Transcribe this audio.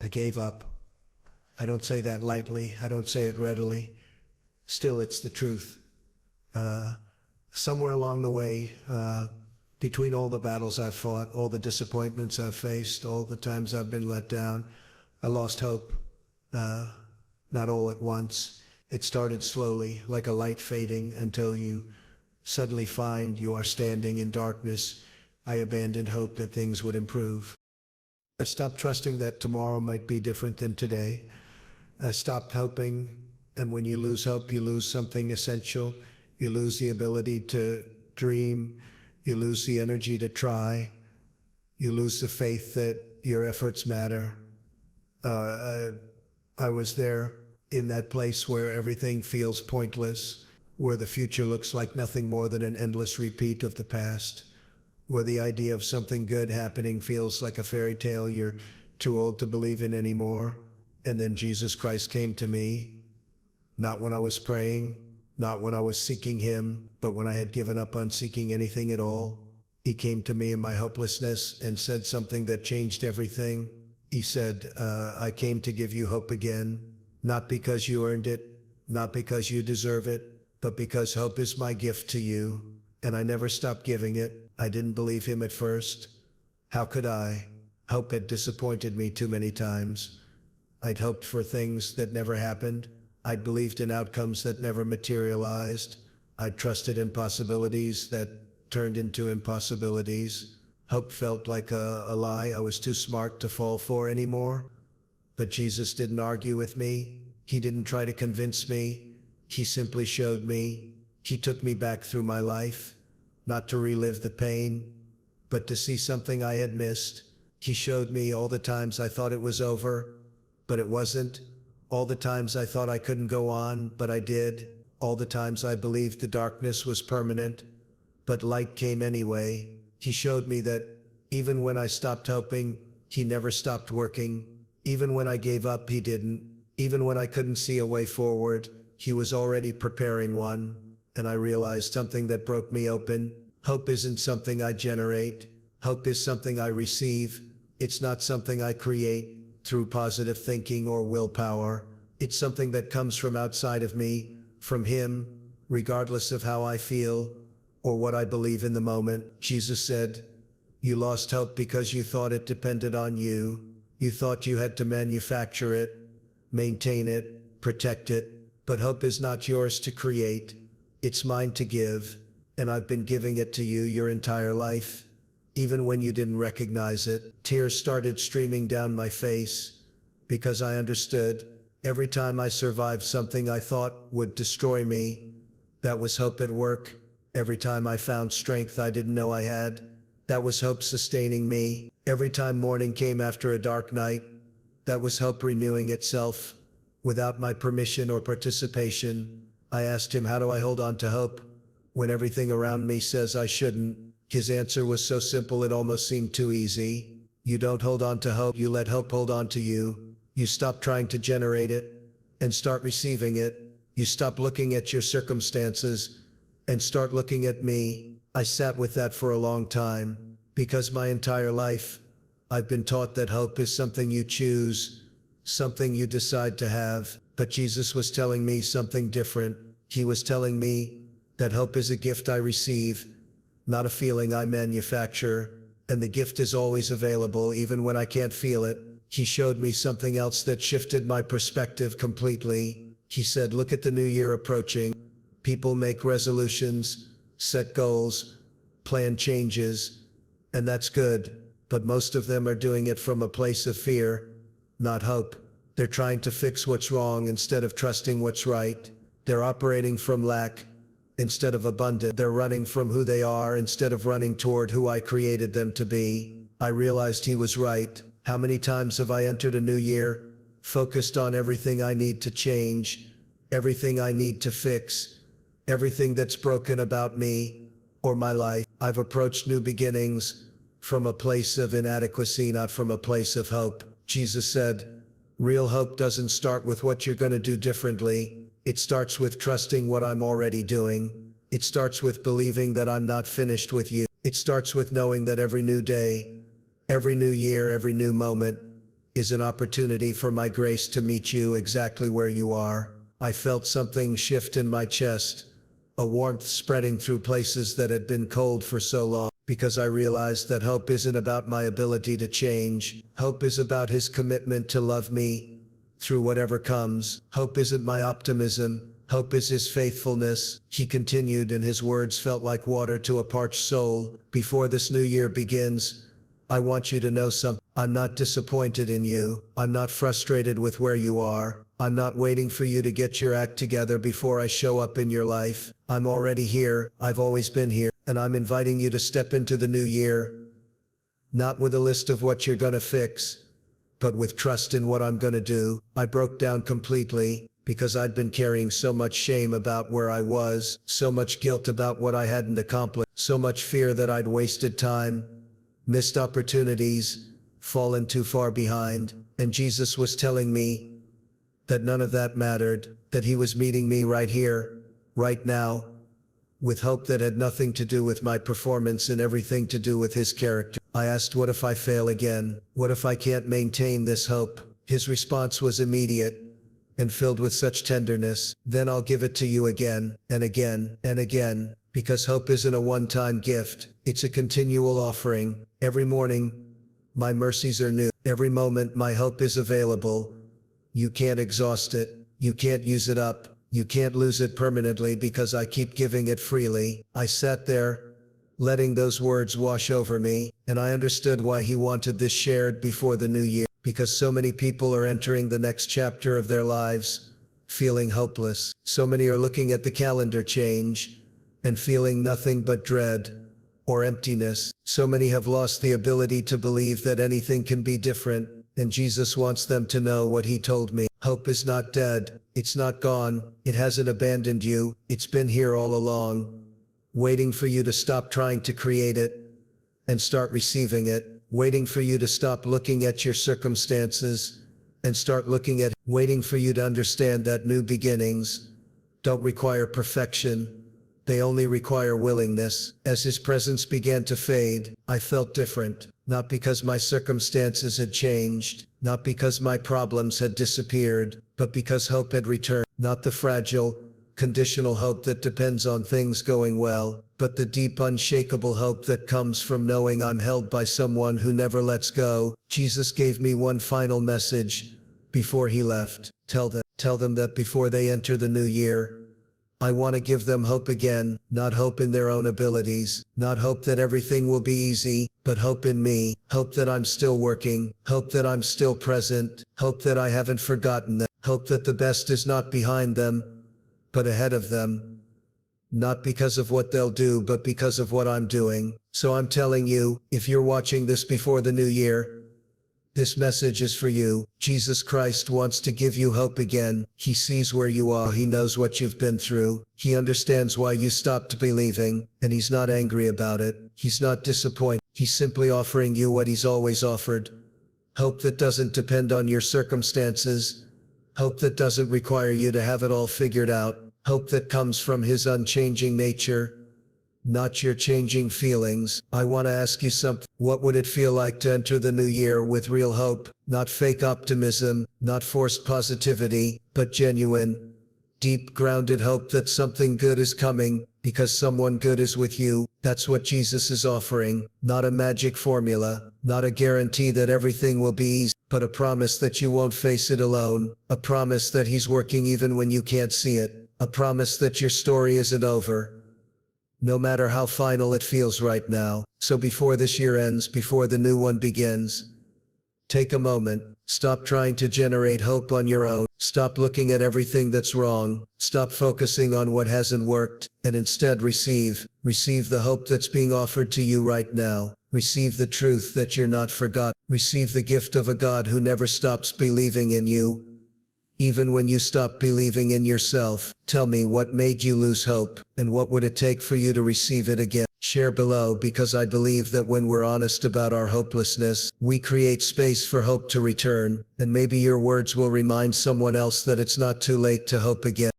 I gave up. I don't say that lightly. I don't say it readily. Still, it's the truth. Somewhere along the way, between all the battles I've fought, all the disappointments I've faced, all the times I've been let down, I lost hope. Not all at once. It started slowly, like a light fading, until you suddenly find you are standing in darkness. I abandoned hope that things would improve. I stopped trusting that tomorrow might be different than today. I stopped hoping, and when you lose hope, you lose something essential. You lose the ability to dream. You lose the energy to try. You lose the faith that your efforts matter. I was there in that place where everything feels pointless, where the future looks like nothing more than an endless repeat of the past, where the idea of something good happening feels like a fairy tale you're too old to believe in anymore. And then Jesus Christ came to me, not when I was praying, not when I was seeking him, but when I had given up on seeking anything at all. He came to me in my hopelessness and said something that changed everything. He said, I came to give you hope again, not because you earned it, not because you deserve it, but because hope is my gift to you. And I never stopped giving it. I didn't believe him at first. How could I? Hope had disappointed me too many times. I'd hoped for things that never happened. I'd believed in outcomes that never materialized. I'd trusted in possibilities that turned into impossibilities. Hope felt like a lie I was too smart to fall for anymore. But Jesus didn't argue with me. He didn't try to convince me. He simply showed me. He took me back through my life, not to relive the pain, but to see something I had missed. He showed me all the times I thought it was over, but it wasn't. All the times I thought I couldn't go on, but I did. All the times I believed the darkness was permanent, but light came anyway. He showed me that even when I stopped hoping, he never stopped working. Even when I gave up, he didn't. Even when I couldn't see a way forward, he was already preparing one. And I realized something that broke me open. Hope isn't something I generate. Hope is something I receive. It's not something I create through positive thinking or willpower. It's something that comes from outside of me, from him, regardless of how I feel or what I believe in the moment. Jesus said, you lost hope because you thought it depended on you. You thought you had to manufacture it, maintain it, protect it. But hope is not yours to create. It's mine to give, and I've been giving it to you your entire life. Even when you didn't recognize it, tears started streaming down my face because I understood. Every time I survived something I thought would destroy me, that was hope at work. Every time I found strength I didn't know I had, that was hope sustaining me. Every time morning came after a dark night, that was hope renewing itself. Without my permission or participation, I asked him, how do I hold on to hope when everything around me says I shouldn't? His answer was so simple it almost seemed too easy. You don't hold on to hope, you let hope hold on to you. You stop trying to generate it and start receiving it. You stop looking at your circumstances and start looking at me. I sat with that for a long time because my entire life I've been taught that hope is something you choose, something you decide to have. But Jesus was telling me something different. He was telling me that hope is a gift I receive, not a feeling I manufacture, and the gift is always available even when I can't feel it. He showed me something else that shifted my perspective completely. He said, look at the new year approaching. People make resolutions, set goals, plan changes, and that's good, but most of them are doing it from a place of fear, not hope. They're trying to fix what's wrong instead of trusting what's right. They're operating from lack instead of abundance. They're running from who they are instead of running toward who I created them to be. I realized he was right. How many times have I entered a new year, focused on everything I need to change, everything I need to fix, everything that's broken about me or my life? I've approached new beginnings from a place of inadequacy, not from a place of hope. Jesus said, real hope doesn't start with what you're going to do differently. It starts with trusting what I'm already doing. It starts with believing that I'm not finished with you. It starts with knowing that every new day, every new year, every new moment is an opportunity for my grace to meet you exactly where you are. I felt something shift in my chest, a warmth spreading through places that had been cold for so long, because I realized that hope isn't about my ability to change. Hope is about his commitment to love me through whatever comes. Hope isn't my optimism. Hope is his faithfulness. He continued, and his words felt like water to a parched soul. Before this new year begins, I want you to know something. I'm not disappointed in you. I'm not frustrated with where you are. I'm not waiting for you to get your act together before I show up in your life. I'm already here. I've always been here. And I'm inviting you to step into the new year, not with a list of what you're gonna fix, but with trust in what I'm gonna do. I broke down completely because I'd been carrying so much shame about where I was, so much guilt about what I hadn't accomplished, so much fear that I'd wasted time, missed opportunities, fallen too far behind. And Jesus was telling me that none of that mattered, that he was meeting me right here, right now, with hope that had nothing to do with my performance and everything to do with his character. I asked, what if I fail again? What if I can't maintain this hope? His response was immediate and filled with such tenderness. Then I'll give it to you again and again and again, because hope isn't a one-time gift. It's a continual offering. Every morning, my mercies are new. Every moment, my hope is available. You can't exhaust it. You can't use it up. You can't lose it permanently because I keep giving it freely. I sat there, letting those words wash over me, and I understood why he wanted this shared before the new year. Because so many people are entering the next chapter of their lives, feeling hopeless. So many are looking at the calendar change and feeling nothing but dread or emptiness. So many have lost the ability to believe that anything can be different, and Jesus wants them to know what he told me. Hope is not dead. It's not gone. It hasn't abandoned you. It's been here all along, waiting for you to stop trying to create it and start receiving it, waiting for you to stop looking at your circumstances and start looking at, waiting for you to understand that new beginnings don't require perfection. They only require willingness. As his presence began to fade, I felt different, not because my circumstances had changed, not because my problems had disappeared, but because hope had returned. Not the fragile, conditional hope that depends on things going well, but the deep, unshakable hope that comes from knowing I'm held by someone who never lets go. Jesus gave me one final message before he left. Tell them that before they enter the new year, I want to give them hope again, not hope in their own abilities, not hope that everything will be easy, but hope in me, hope that I'm still working, hope that I'm still present, hope that I haven't forgotten them, hope that the best is not behind them, but ahead of them. Not because of what they'll do, but because of what I'm doing. So I'm telling you, if you're watching this before the new year, this message is for you. Jesus Christ wants to give you hope again. He sees where you are. He knows what you've been through. He understands why you stopped believing, and he's not angry about it. He's not disappointed. He's simply offering you what he's always offered. Hope that doesn't depend on your circumstances. Hope that doesn't require you to have it all figured out. Hope that comes from his unchanging nature, not your changing feelings. I want to ask you something. What would it feel like to enter the new year with real hope? Not fake optimism, not forced positivity, but genuine, deep, grounded hope that something good is coming because someone good is with you. That's what Jesus is offering. Not a magic formula, not a guarantee that everything will be easy, but a promise that you won't face it alone. A promise that he's working even when you can't see it. A promise that your story isn't over, no matter how final it feels right now. So before this year ends, before the new one begins, take a moment. Stop trying to generate hope on your own. Stop looking at everything that's wrong. Stop focusing on what hasn't worked, and instead receive the hope that's being offered to you right now. Receive the truth that you're not forgotten. Receive the gift of a God who never stops believing in you, even when you stop believing in yourself. Tell me, what made you lose hope, and what would it take for you to receive it again? Share below, because I believe that when we're honest about our hopelessness, we create space for hope to return, and maybe your words will remind someone else that it's not too late to hope again.